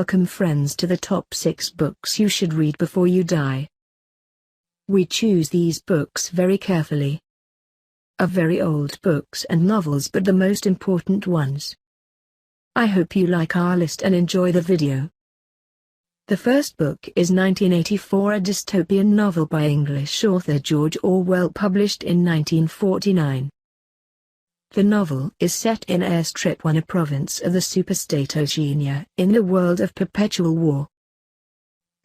Welcome friends to the top 6 books you should read before you die. We choose these books very carefully. Of very old books and novels, but the most important ones. I hope you like our list and enjoy the video. The first book is 1984, a dystopian novel by English author George Orwell, published in 1949. The novel is set in Airstrip 1, a province of the superstate Oceania, in the world of perpetual war.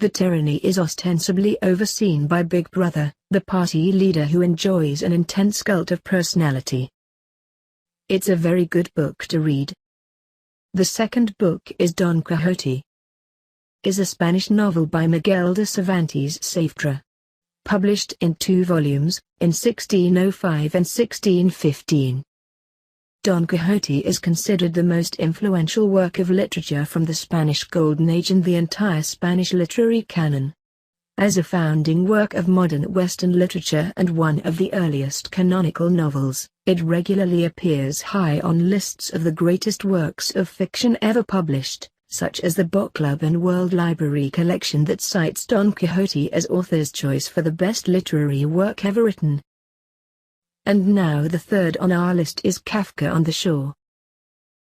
The tyranny is ostensibly overseen by Big Brother, the party leader who enjoys an intense cult of personality. It's a very good book to read. The second book is Don Quixote. Is a Spanish novel by Miguel de Cervantes Saavedra. Published in 2 volumes, in 1605 and 1615. Don Quixote is considered the most influential work of literature from the Spanish Golden Age in the entire Spanish literary canon. As a founding work of modern Western literature and one of the earliest canonical novels, it regularly appears high on lists of the greatest works of fiction ever published, such as the Book Club and World Library collection that cites Don Quixote as author's choice for the best literary work ever written. And now the third on our list is Kafka on the Shore.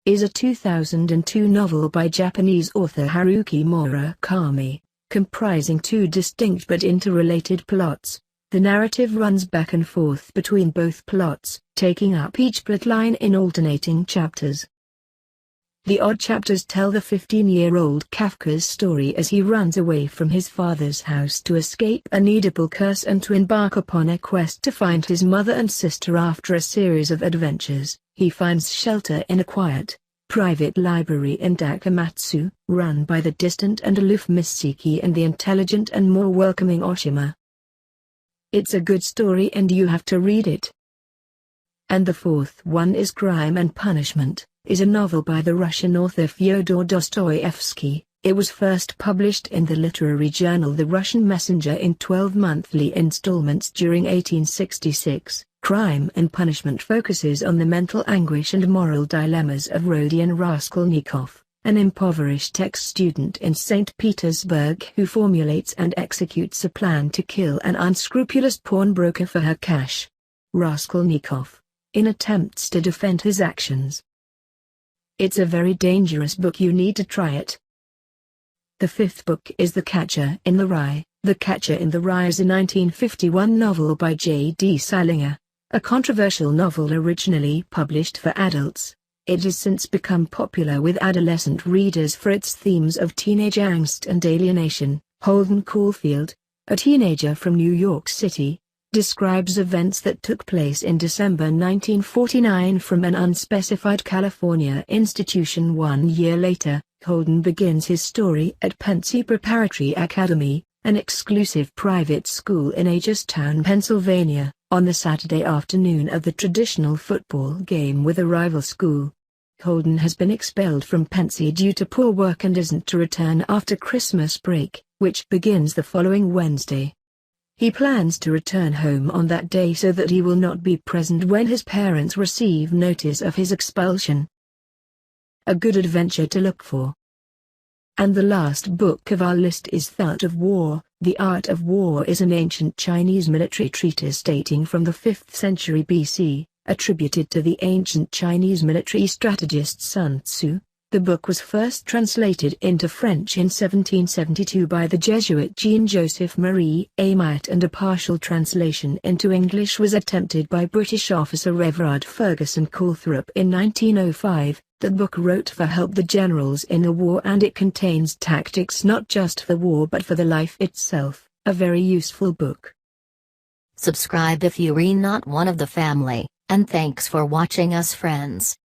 Is a 2002 novel by Japanese author Haruki Murakami, comprising 2 distinct but interrelated plots. The narrative runs back and forth between both plots, taking up each plotline in alternating chapters. The odd chapters tell the 15-year-old Kafka's story as he runs away from his father's house to escape an Oedipal curse and to embark upon a quest to find his mother and sister. After a series of adventures, he finds shelter in a quiet, private library in Takamatsu, run by the distant and aloof Misiki and the intelligent and more welcoming Oshima. It's a good story and you have to read it. And the fourth one is Crime and Punishment. Is a novel by the Russian author Fyodor Dostoevsky. It was first published in the literary journal The Russian Messenger in 12 monthly installments during 1866. Crime and Punishment focuses on the mental anguish and moral dilemmas of Rodion Raskolnikov, an impoverished ex-student in St. Petersburg who formulates and executes a plan to kill an unscrupulous pawnbroker for her cash. Raskolnikov, in attempts to defend his actions. It's a very dangerous book, you need to try it. The fifth book is The Catcher in the Rye. The Catcher in the Rye is a 1951 novel by J.D. Salinger, a controversial novel originally published for adults. It has since become popular with adolescent readers for its themes of teenage angst and alienation. Holden Caulfield, a teenager from New York City, describes events that took place in December 1949 from an unspecified California institution. 1 year later, Holden begins his story at Pensy Preparatory Academy, an exclusive private school in Hagerstown, Pennsylvania, on the Saturday afternoon of the traditional football game with a rival school. Holden has been expelled from Pensy due to poor work and isn't to return after Christmas break, which begins the following Wednesday. He plans to return home on that day so that he will not be present when his parents receive notice of his expulsion. A good adventure to look for. And the last book of our list is The Art of War. The Art of War is an ancient Chinese military treatise dating from the 5th century BC, attributed to the ancient Chinese military strategist Sun Tzu. The book was first translated into French in 1772 by the Jesuit Jean-Joseph Marie Amyot, and a partial translation into English was attempted by British officer Everard Ferguson Calthrop in 1905. The book wrote for help the generals in the war, and it contains tactics not just for war but for the life itself. A very useful book. Subscribe if you are not one of the family, and thanks for watching us friends.